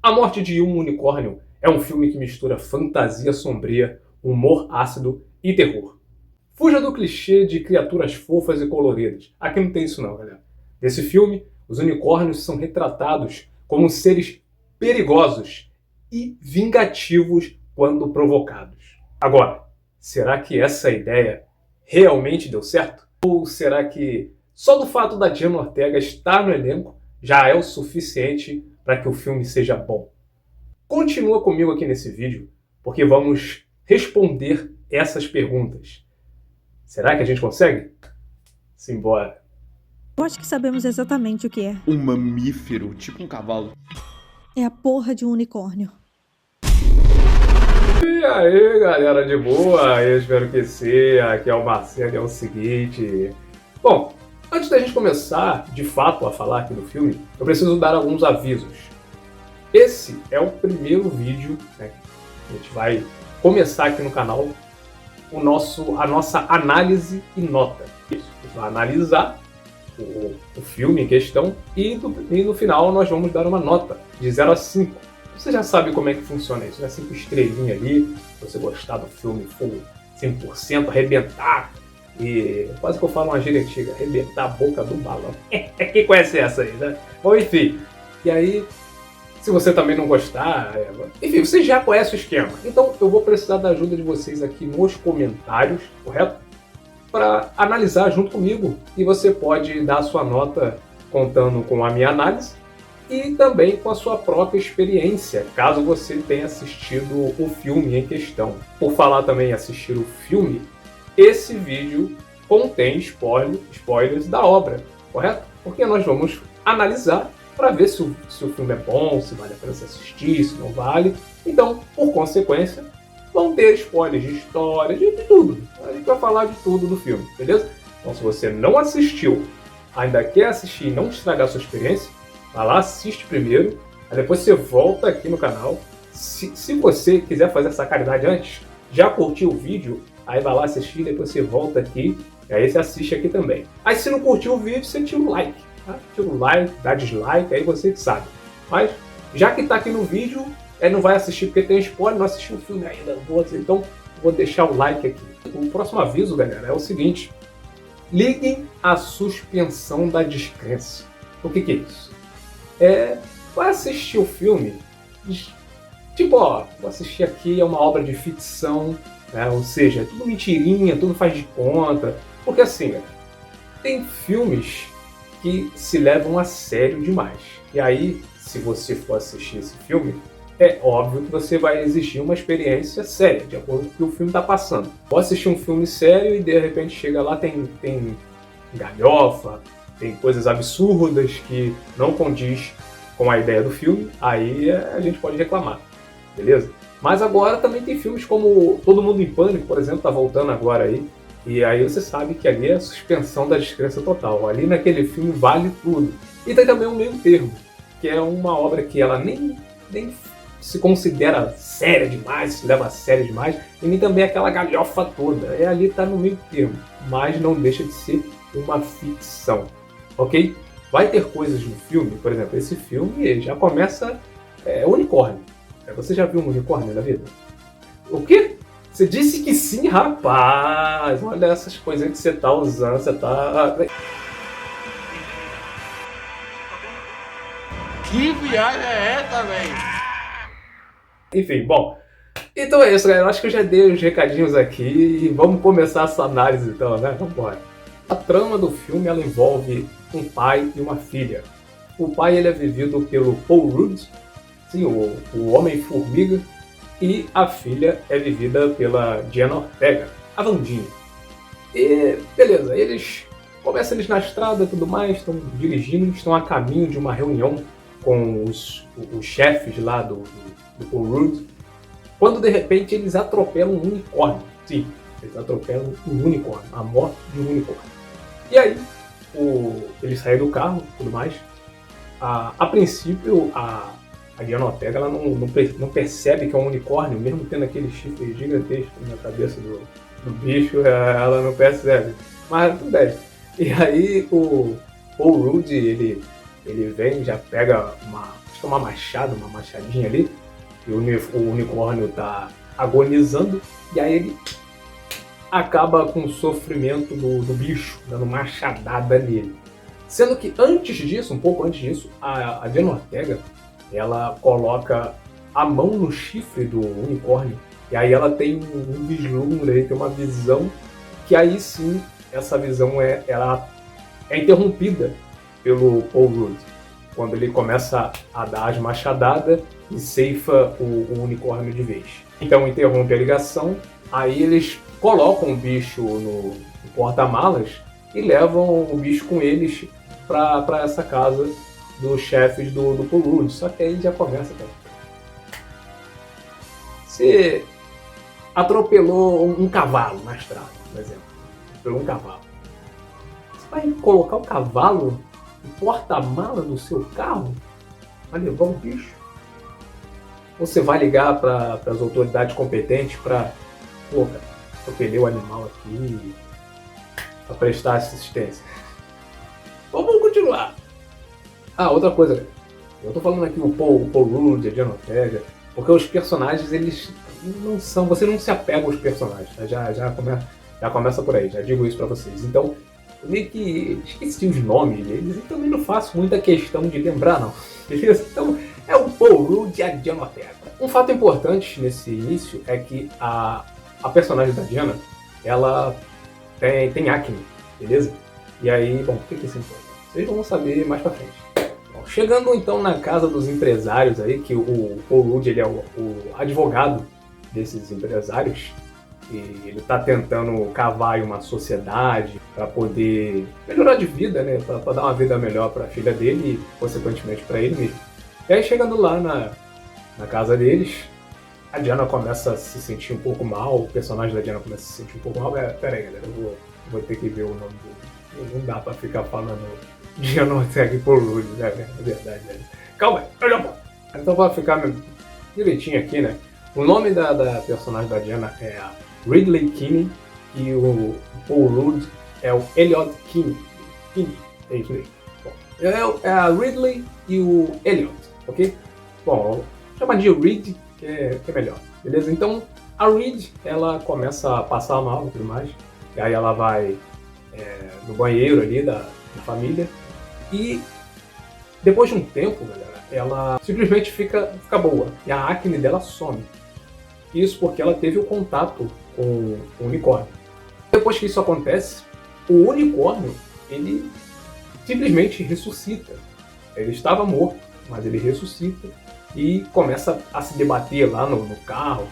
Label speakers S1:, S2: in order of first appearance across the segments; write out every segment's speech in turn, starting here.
S1: A Morte de um Unicórnio é um filme que mistura fantasia sombria, humor ácido e terror. Fuja do clichê de criaturas fofas e coloridas. Aqui não tem isso não, galera. Nesse filme, os unicórnios são retratados como seres perigosos e vingativos quando provocados. Agora, será que essa ideia realmente deu certo? Ou será que só do fato da Jenna Ortega estar no elenco já é o suficiente para que o filme seja bom? Continua comigo aqui nesse vídeo, porque vamos responder essas perguntas. Será que a gente consegue? Simbora!
S2: Eu acho que sabemos exatamente o que é.
S3: Um mamífero, tipo um cavalo.
S2: É a porra de um unicórnio.
S1: E aí, galera de boa? Eu espero que sim. Aqui é o Marcelo. É o seguinte... Bom, antes da gente começar, de fato, a falar aqui do filme, eu preciso dar alguns avisos. Esse é o primeiro vídeo, né? A gente vai começar aqui no canal a nossa análise e nota. Isso, a gente vai analisar o filme em questão e no final nós vamos dar uma nota de 0 a 5. Você já sabe como é que funciona isso, né? 5 estrelinhas ali, se você gostar do filme, for 100%, arrebentar, e quase que eu falo uma gíria antiga, arrebentar a boca do balão. Quem conhece essa aí, né? Bom, enfim, e aí, se você também não gostar, enfim, você já conhece o esquema. Então eu vou precisar da ajuda de vocês aqui nos comentários, correto? Para analisar junto comigo, e você pode dar a sua nota contando com a minha análise e também com a sua própria experiência, caso você tenha assistido o filme em questão. Por falar também em assistir o filme, esse vídeo contém spoilers da obra, correto? Porque nós vamos analisar para ver se o filme é bom, se vale a pena se assistir, se não vale. Então, por consequência, vão ter spoilers de história, de tudo. A gente vai falar de tudo do filme, beleza? Então, se você não assistiu, ainda quer assistir e não estragar a sua experiência, vai lá, assiste primeiro, aí depois você volta aqui no canal. Se você quiser fazer essa caridade antes, já curtiu o vídeo, aí vai lá assistir, depois você volta aqui, e aí você assiste aqui também. Aí se não curtiu o vídeo, você tira o like, tá? Tira o like, dá dislike, aí você que sabe. Mas, já que tá aqui no vídeo, não vai assistir porque tem spoiler, não assistiu o filme ainda, então vou deixar o like aqui. O próximo aviso, galera, é o seguinte: liguem a suspensão da descrença. O que é isso? Vai assistir o filme, tipo, ó, vou assistir aqui, é uma obra de ficção, né? Ou seja, é tudo mentirinha, tudo faz de conta. Porque assim, galera, tem filmes que se levam a sério demais. E aí, se você for assistir esse filme, é óbvio que você vai exigir uma experiência séria, de acordo com o que o filme está passando. Pode assistir um filme sério e de repente chega lá, tem galhofa, tem coisas absurdas que não condiz com a ideia do filme, aí a gente pode reclamar, beleza? Mas agora também tem filmes como Todo Mundo em Pânico, por exemplo, tá voltando agora aí, e aí você sabe que ali é a suspensão da descrença total. Ali naquele filme vale tudo. E tem também um meio termo, que é uma obra que ela nem se considera séria demais, se leva a sério demais, e nem também aquela galhofa toda. Ali tá no meio termo, mas não deixa de ser uma ficção, ok? Vai ter coisas no filme, por exemplo, esse filme já começa unicórnio. Você já viu um unicórnio na vida? O quê? Você disse que sim, rapaz! Olha essas coisas que você tá usando, você tá...
S3: Que viagem é essa, velho?
S1: Enfim, bom. Então é isso, galera. Eu acho que eu já dei os recadinhos aqui e vamos começar essa análise então, né? Vamos embora. A trama do filme, ela envolve um pai e uma filha. O pai, ele é vivido pelo Paul Rudd, sim, o Homem-Formiga, e a filha é vivida pela Jenna Ortega, a Wandinha. E beleza, eles na estrada e tudo mais, estão dirigindo, estão a caminho de uma reunião com os chefes lá do Paul Rudd, quando de repente eles atropelam um unicórnio. Sim, eles atropelam um unicórnio, a morte de um unicórnio. E aí, eles saem do carro e tudo mais. A princípio, a Jenna Ortega ela não percebe que é um unicórnio, mesmo tendo aquele chifre gigantesco na cabeça do bicho, ela não percebe. Mas tudo bem. E aí, o Paul Rudd, ele vem, já pega uma que é uma machadinha ali, e o unicórnio tá agonizando, e aí ele acaba com o sofrimento do bicho, dando machadada nele. Sendo que antes disso, um pouco antes disso, a Jenna Ortega, ela coloca a mão no chifre do unicórnio, e aí ela tem um vislumbre, tem uma visão, que aí sim, essa visão ela é interrompida pelo Paul Rudd, quando ele começa a dar as machadadas e ceifa o unicórnio de vez. Então interrompe a ligação, aí eles colocam o bicho no porta-malas e levam o bicho com eles para essa casa dos chefes do Paul Rudd. Só que aí já começa, cara. Você atropelou um cavalo na estrada, por exemplo. Atropelou um cavalo. Você vai colocar o cavalo no porta-mala do seu carro? Vai levar o bicho? Ou você vai ligar para as autoridades competentes para... Pô, cara, atropelei o animal aqui para prestar assistência. Vamos continuar. Outra coisa. Eu tô falando aqui o Paul Rudd, a Jenna Ortega, porque os personagens, eles não são... Você não se apega aos personagens, tá? Já começa por aí, já digo isso pra vocês. Então, eu meio que esqueci os nomes deles e também não faço muita questão de lembrar, não. Beleza? Então, é o Paul Rudd e a Jenna Ortega. Um fato importante nesse início é que a personagem da Jenna, ela tem acne, beleza? E aí, bom, por que isso importa? Vocês vão saber mais pra frente. Bom, chegando então na casa dos empresários aí, que o Paul Rudd, ele é o advogado desses empresários, e ele tá tentando cavar uma sociedade para poder melhorar de vida, né? Pra dar uma vida melhor pra filha dele e, consequentemente, pra ele mesmo. E aí, chegando lá na casa deles, a Diana começa a se sentir um pouco mal, o personagem da Diana começa a se sentir um pouco mal. Pera aí, galera, eu vou ter que ver o nome dele. Não dá pra ficar falando Jenna Ortega e Paul Rudd, né? É verdade, né? Calma aí, olha lá. Então, pra ficar direitinho aqui, né? O nome da personagem da Diana é a Ridley Kinney e o Paul Rudd é o Elliot Kinney. É isso aí. Bom, é a Ridley e o Elliot, ok? Bom, chama de Reed, que é melhor, beleza? Então, a Reed, ela começa a passar mal e tudo mais, e aí ela vai no banheiro ali da família, e depois de um tempo, galera, ela simplesmente fica boa, e a acne dela some. Isso porque ela teve o contato com o unicórnio. Depois que isso acontece, o unicórnio, ele simplesmente ressuscita. Ele estava morto, mas ele ressuscita e começa a se debater lá no carro,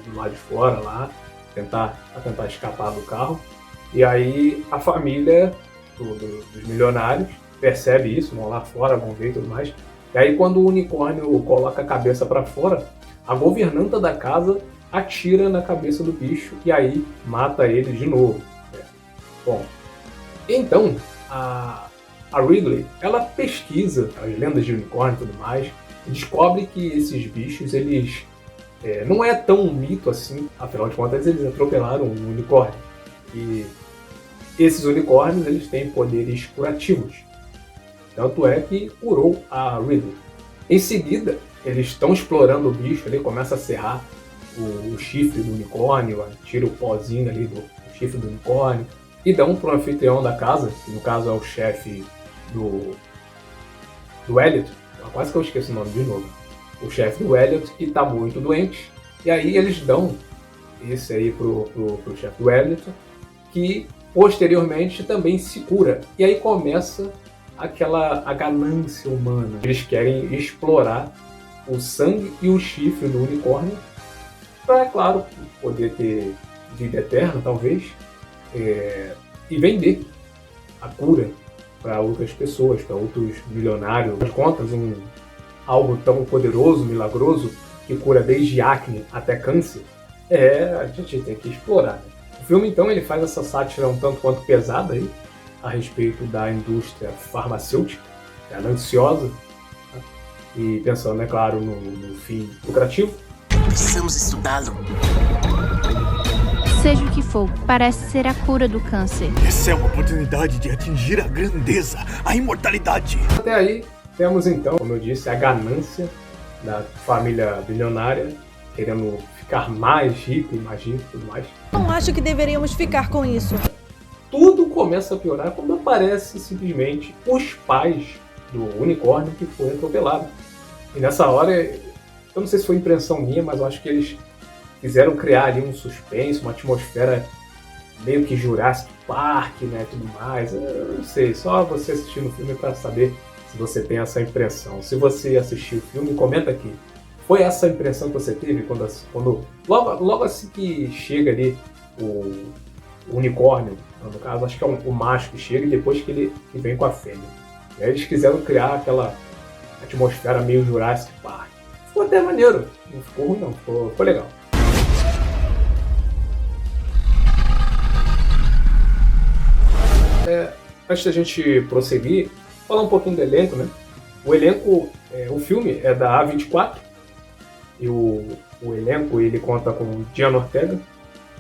S1: do lado de fora lá, tentar escapar do carro. E aí a família dos milionários percebe isso, vão lá fora, vão ver e tudo mais. E aí quando o unicórnio coloca a cabeça para fora, a governanta da casa atira na cabeça do bicho e aí mata ele de novo. Bom, então a Ridley, ela pesquisa as lendas de unicórnio e tudo mais e descobre que esses bichos, eles não é tão um mito assim, afinal de contas eles atropelaram um unicórnio. E esses unicórnios, eles têm poderes curativos. Tanto é que curou a Ridley. Em seguida, eles estão explorando o bicho, ele começa a serrar o chifre do unicórnio, tira o pozinho ali do chifre do unicórnio e dão para o anfitrião da casa, que no caso é o chefe do Elliot, quase que eu esqueço o nome de novo, o chefe do Elliot, que está muito doente, e aí eles dão esse aí pro chefe do Elliot, que posteriormente também se cura, e aí começa a ganância humana. Eles querem explorar o sangue e o chifre do unicórnio para, claro, poder ter vida eterna, talvez, e vender a cura para outras pessoas, para outros milionários. Afinal de contas, algo tão poderoso, milagroso, que cura desde acne até câncer, a gente tem que explorar, né? O filme, então, ele faz essa sátira um tanto quanto pesada aí, a respeito da indústria farmacêutica, gananciosa, e pensando, é claro, no fim lucrativo.
S4: Precisamos estudá-lo.
S5: Seja o que for, parece ser a cura do câncer.
S6: Essa é uma oportunidade de atingir a grandeza, a imortalidade.
S1: Até aí, Temos então, como eu disse, a ganância da família bilionária, querendo ficar mais rico e tudo mais.
S2: Não acho que deveríamos ficar com isso.
S1: Tudo começa a piorar quando aparece simplesmente os pais do unicórnio que foi atropelado. E nessa hora, eu não sei se foi impressão minha, mas eu acho que eles quiseram criar ali um suspense, uma atmosfera meio que Jurassic Park, né, tudo mais. Eu não sei, só você assistindo o filme para saber se você tem essa impressão. Se você assistiu o filme, comenta aqui. Foi essa impressão que você teve quando logo assim que chega ali o unicórnio, no caso, acho que é o macho que chega e depois que vem com a fêmea. E aí eles quiseram criar aquela atmosfera meio Jurassic Park. Ficou até maneiro, não ficou ruim não, ficou legal. Antes da gente prosseguir, falar um pouquinho do elenco, né? O elenco, o filme é da A24 e o elenco ele conta com Diana Ortega,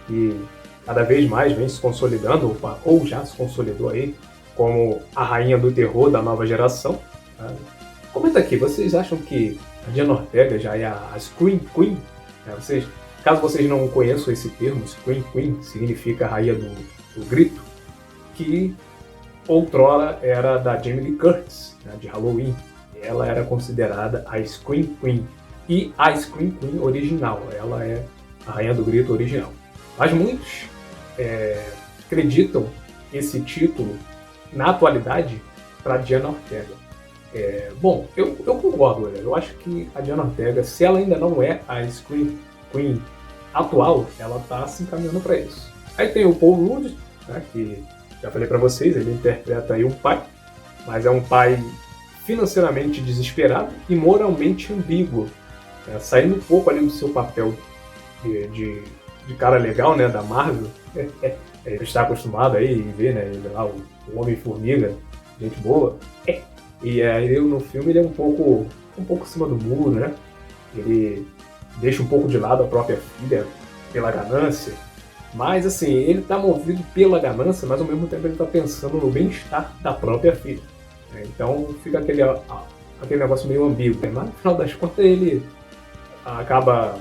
S1: que cada vez mais vem se consolidando, ou já se consolidou aí, como a rainha do terror da nova geração. Tá? Comenta aqui, vocês acham que a Diana Ortega já é a Scream Queen? Caso vocês não conheçam esse termo, Scream Queen significa a rainha do grito, que outrora era da Jamie Lee Curtis, né, de Halloween. Ela era considerada a Scream Queen. E a Scream Queen original, ela é a rainha do grito original. Mas muitos acreditam esse título, na atualidade, para Diana Ortega. Bom, eu concordo, galera. Eu acho que a Diana Ortega, se ela ainda não é a Scream Queen atual, ela está se encaminhando para isso. Aí tem o Paul Rudd, né, que já falei para vocês, ele interpreta aí um pai, mas é um pai financeiramente desesperado e moralmente ambíguo, né, saindo um pouco ali do seu papel de cara legal, né, da Marvel. Ele está acostumado aí a ver, né, lá, o Homem-Formiga, gente boa. E aí no filme ele é um pouco em cima do muro, né? Ele deixa um pouco de lado a própria filha pela ganância. Mas assim, ele está movido pela ganância, mas ao mesmo tempo ele está pensando no bem-estar da própria filha. Então fica aquele negócio meio ambíguo. Mas no final das contas ele acaba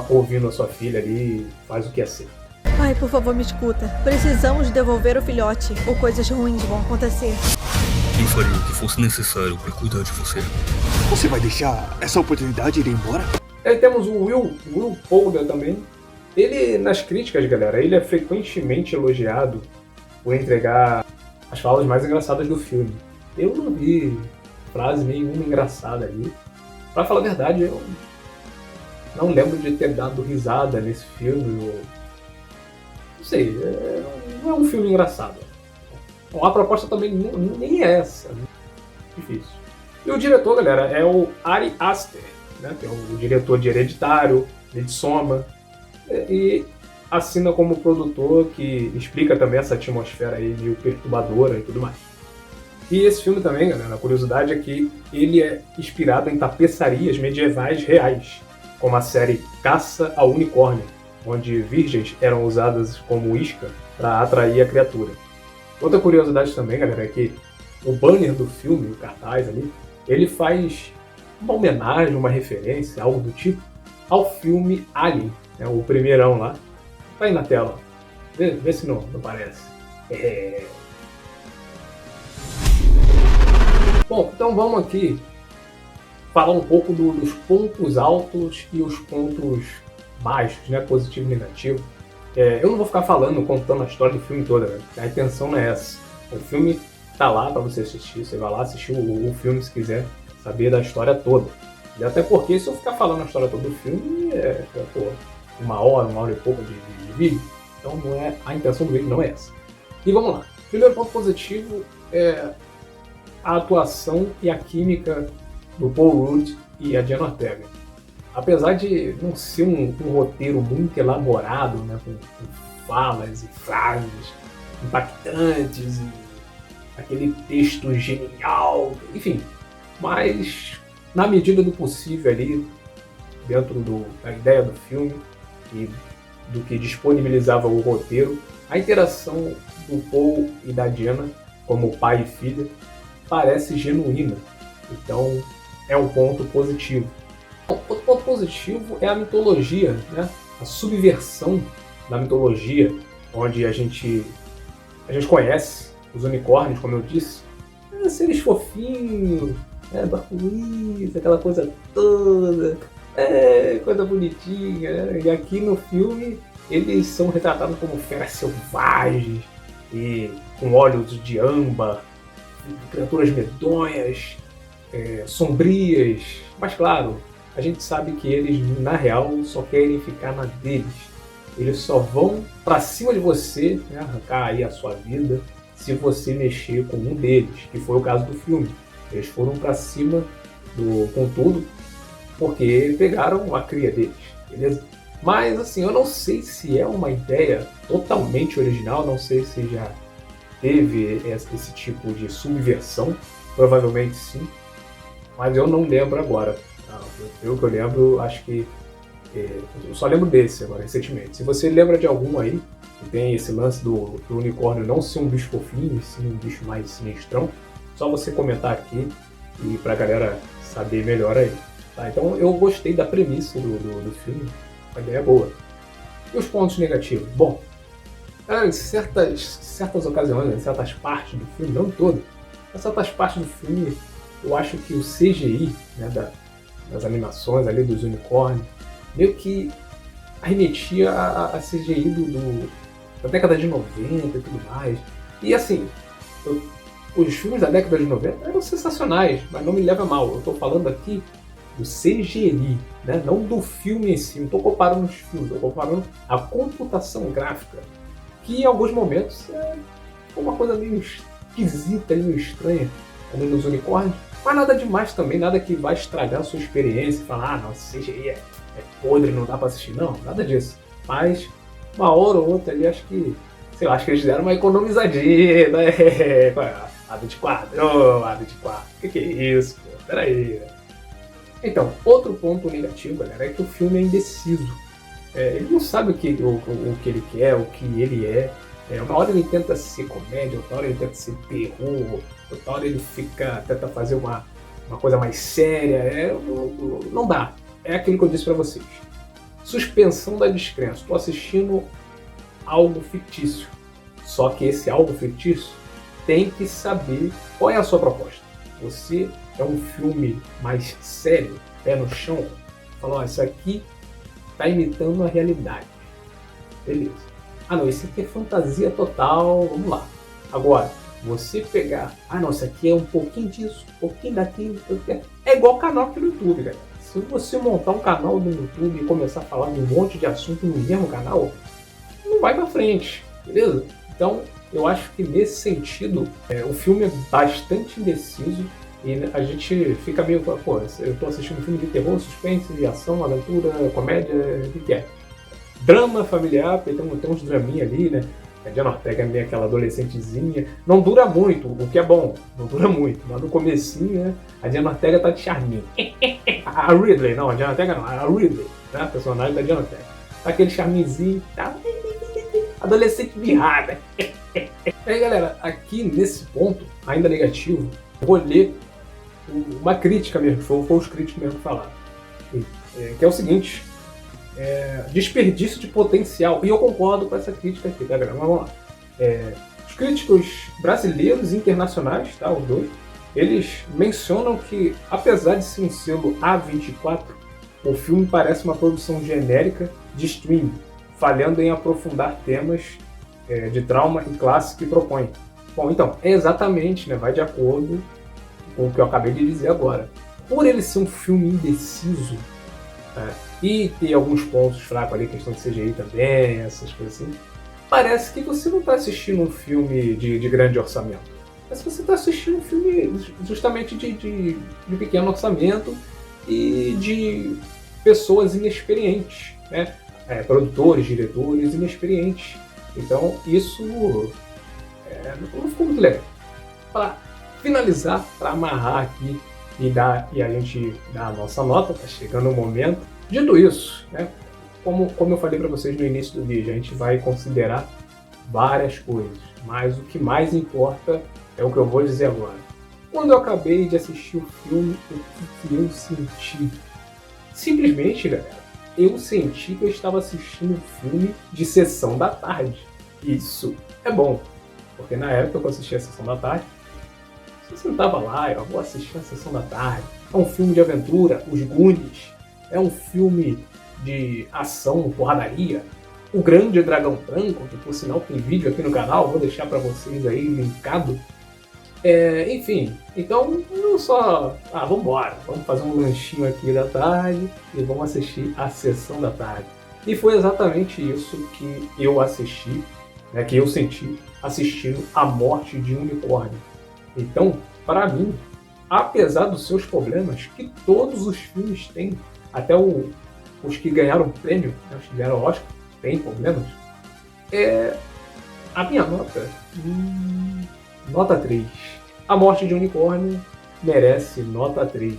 S1: ouvindo a sua filha ali e faz o que é certo.
S2: Ai, por favor, me escuta. Precisamos devolver o filhote, ou coisas ruins vão acontecer.
S6: Eu faria o que fosse necessário para cuidar de você.
S7: Você vai deixar essa oportunidade ir embora?
S1: Aí temos o Will Poulter também. Ele, nas críticas, galera, ele é frequentemente elogiado por entregar as falas mais engraçadas do filme. Eu não vi frase nenhuma engraçada ali. Pra falar a verdade, eu não lembro de ter dado risada nesse filme. Não sei, não é um filme engraçado. Bom, a proposta também nem é essa. Né? Difícil. E o diretor, galera, é o Ari Aster, né? Que é o diretor de Hereditário, Midsommar, e assina como produtor, que explica também essa atmosfera aí meio perturbadora e tudo mais. E esse filme também, galera, a curiosidade é que ele é inspirado em tapeçarias medievais reais, como a série Caça ao Unicórnio, onde virgens eram usadas como isca para atrair a criatura. Outra curiosidade também, galera, é que o banner do filme, o cartaz ali, ele faz uma homenagem, uma referência, algo do tipo, ao filme Alien, né, o primeirão lá. Tá aí na tela, vê se não parece. Bom, então vamos aqui falar um pouco dos pontos altos e os pontos baixos, né, positivo e negativo. Eu não vou ficar contando a história do filme toda, né? A intenção não é essa. O filme tá lá para você assistir, você vai lá assistir o filme se quiser saber da história toda. E até porque se eu ficar falando a história toda do filme, uma hora e pouco de vídeo. Então a intenção do vídeo não é essa. E vamos lá. Primeiro ponto positivo é a atuação e a química do Paul Rudd e a Diana Ortega. Apesar de não ser um roteiro muito elaborado, né, com falas e frases impactantes e aquele texto genial, enfim, mas na medida do possível ali, dentro da ideia do filme e do que disponibilizava o roteiro, a interação do Paul e da Diana como pai e filha parece genuína Então, é um ponto positivo. Outro ponto positivo é a mitologia, né? A subversão da mitologia, onde a gente conhece os unicórnios, como eu disse, seres fofinhos, do arco-íris, aquela coisa toda, coisa bonitinha, né? E aqui no filme eles são retratados como feras selvagens e com olhos de âmbar, criaturas medonhas, sombrias, mas claro, a gente sabe que eles na real só querem ficar na deles. Eles só vão pra cima de você, né, arrancar aí a sua vida, se você mexer com um deles, que foi o caso do filme. Eles foram pra cima com tudo, porque pegaram a cria deles, beleza? Mas assim, eu não sei se é uma ideia totalmente original, não sei se já teve esse tipo de subversão, provavelmente sim, mas eu não lembro agora. Pelo que eu lembro, acho que eu só lembro desse agora, recentemente. Se você lembra de algum aí, que tem esse lance do unicórnio não ser um bicho fofinho, sim um bicho mais sinistrão, só você comentar aqui e pra galera saber melhor aí. Tá? Então eu gostei da premissa do filme, a ideia é boa. E os pontos negativos? Bom, em certas ocasiões, em certas partes do filme, não todo, em certas partes do filme, eu acho que o CGI, né, das animações ali dos unicórnios, meio que arremetia a CGI da década de 90 e tudo mais. E assim, os filmes da década de 90 eram sensacionais, mas não me leva a mal. Eu estou falando aqui do CGI, né? Não do filme em si. Não estou comparando os filmes, estou comparando a computação gráfica, que em alguns momentos é uma coisa meio esquisita, meio estranha, como nos unicórnios. Mas nada demais também, nada que vai estragar a sua experiência e falar, não, esse CGI é podre, não dá pra assistir. Não, nada disso. Mas uma hora ou outra ali, acho que eles deram uma economizadinha, né? A24, A24, que é isso, pô? Peraí. Então, outro ponto negativo, galera, é que o filme é indeciso. Ele não sabe o que ele quer, o que ele é. Uma hora ele tenta ser comédia, outra hora ele tenta ser terror, outra hora ele tenta fazer uma coisa mais séria. Não dá. É aquilo que eu disse pra vocês. Suspensão da descrença. Estou assistindo algo fictício. Só que esse algo fictício tem que saber qual é a sua proposta. Você é um filme mais sério, pé no chão, fala, isso aqui tá imitando a realidade. Beleza. Não, esse aqui é fantasia total, vamos lá. Agora, você pegar, não, isso aqui é um pouquinho disso, um pouquinho daquilo, é igual canal aqui no YouTube, galera. Se você montar um canal no YouTube e começar a falar de um monte de assunto no mesmo canal, não vai pra frente, beleza? Então, eu acho que nesse sentido, o filme é bastante indeciso e a gente fica meio, pô, eu tô assistindo um filme de terror, suspense, ação, aventura, comédia, o que é? Drama familiar, porque tem uns draminha ali, né? A Diana Ortega é meio aquela adolescentezinha. Não dura muito, o que é bom. Não dura muito. Mas no comecinho, né? A Diana Ortega tá de charminho. A Ridley, não, a Diana Ortega não. A Ridley, né? A personagem da Diana Ortega. Tá aquele charminhozinho, tá? Adolescente birrada. Aí, galera, aqui nesse ponto, ainda negativo, eu vou ler uma crítica mesmo. Foi os críticos mesmo que falaram. Que é o seguinte... desperdício de potencial. E eu concordo com essa crítica aqui, tá, galera? Vamos lá. Os críticos brasileiros e internacionais, tá, os dois, eles mencionam que, apesar de ser um selo A24, o filme parece uma produção genérica de streaming, falhando em aprofundar temas de trauma e classe que propõe. Bom, então, exatamente, né, vai de acordo com o que eu acabei de dizer agora. Por ele ser um filme indeciso, e ter alguns pontos fracos ali, questão de CGI também, essas coisas assim, parece que você não está assistindo um filme de grande orçamento. Mas você está assistindo um filme justamente de pequeno orçamento e de pessoas inexperientes, né? Produtores, diretores inexperientes. Então isso não ficou muito legal. Para finalizar, para amarrar aqui e a gente dá a nossa nota, tá chegando o momento. Dito isso, né, como eu falei para vocês no início do vídeo, a gente vai considerar várias coisas, mas o que mais importa é o que eu vou dizer agora. quando eu acabei de assistir o filme, o que eu senti? Simplesmente, galera, eu senti que eu estava assistindo um filme de sessão da tarde. Isso é bom, porque na época que eu assisti a sessão da tarde, você sentava lá, eu vou assistir a sessão da tarde. É um filme de aventura, Os Goonies. É um filme de ação, porradaria. O Grande Dragão Branco, que por sinal tem vídeo aqui no canal, vou deixar para vocês aí linkado. Enfim, então não só... vambora, vamos fazer um lanchinho aqui da tarde e vamos assistir a sessão da tarde. E foi exatamente isso que eu assisti, né, que eu senti assistindo A Morte de um Unicórnio. Então, para mim, apesar dos seus problemas, que todos os filmes têm, até os que ganharam prêmio, né, os que ganharam Oscar, têm problemas, a minha nota, nota 3. A Morte de um Unicórnio merece nota 3.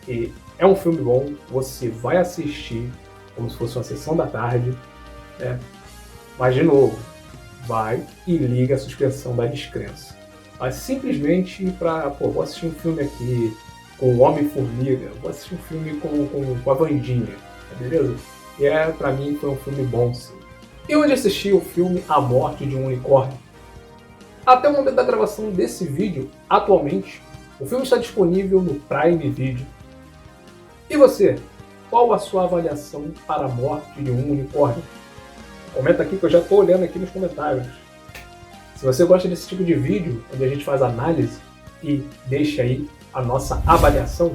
S1: E é um filme bom, você vai assistir como se fosse uma sessão da tarde, né? Mas, de novo, vai e liga a suspensão da descrença. Mas simplesmente para, vou assistir um filme aqui com o Homem-Formiga, vou assistir um filme com a Wandinha, beleza? E pra mim foi um filme bom, sim. E onde assisti o filme A Morte de um Unicórnio? Até o momento da gravação desse vídeo, atualmente, o filme está disponível no Prime Video. E você? Qual a sua avaliação para A Morte de um Unicórnio? Comenta aqui que eu já estou olhando aqui nos comentários. Se você gosta desse tipo de vídeo, onde a gente faz análise e deixa aí a nossa avaliação,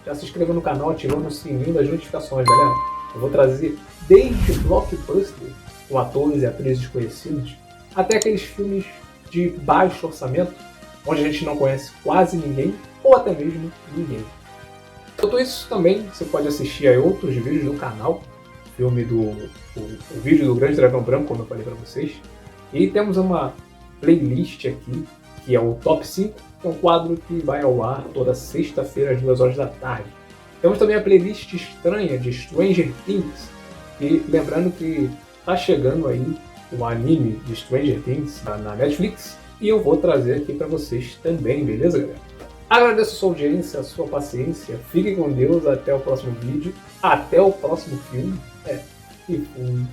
S1: já se inscreva no canal ativando o sininho das notificações, galera. Eu vou trazer desde blockbuster com atores e atrizes conhecidos, até aqueles filmes de baixo orçamento, onde a gente não conhece quase ninguém, ou até mesmo ninguém. Enquanto isso, também você pode assistir a outros vídeos do canal, o vídeo do Grande Dragão Branco, como eu falei para vocês, e temos uma playlist aqui, que é o Top 5, que é um quadro que vai ao ar toda sexta-feira às 2 horas da tarde. Temos também a playlist estranha de Stranger Things, e lembrando que tá chegando aí o anime de Stranger Things na Netflix, e eu vou trazer aqui para vocês também, beleza, galera? Agradeço a sua audiência, a sua paciência, fiquem com Deus, até o próximo vídeo, até o próximo filme, e fui.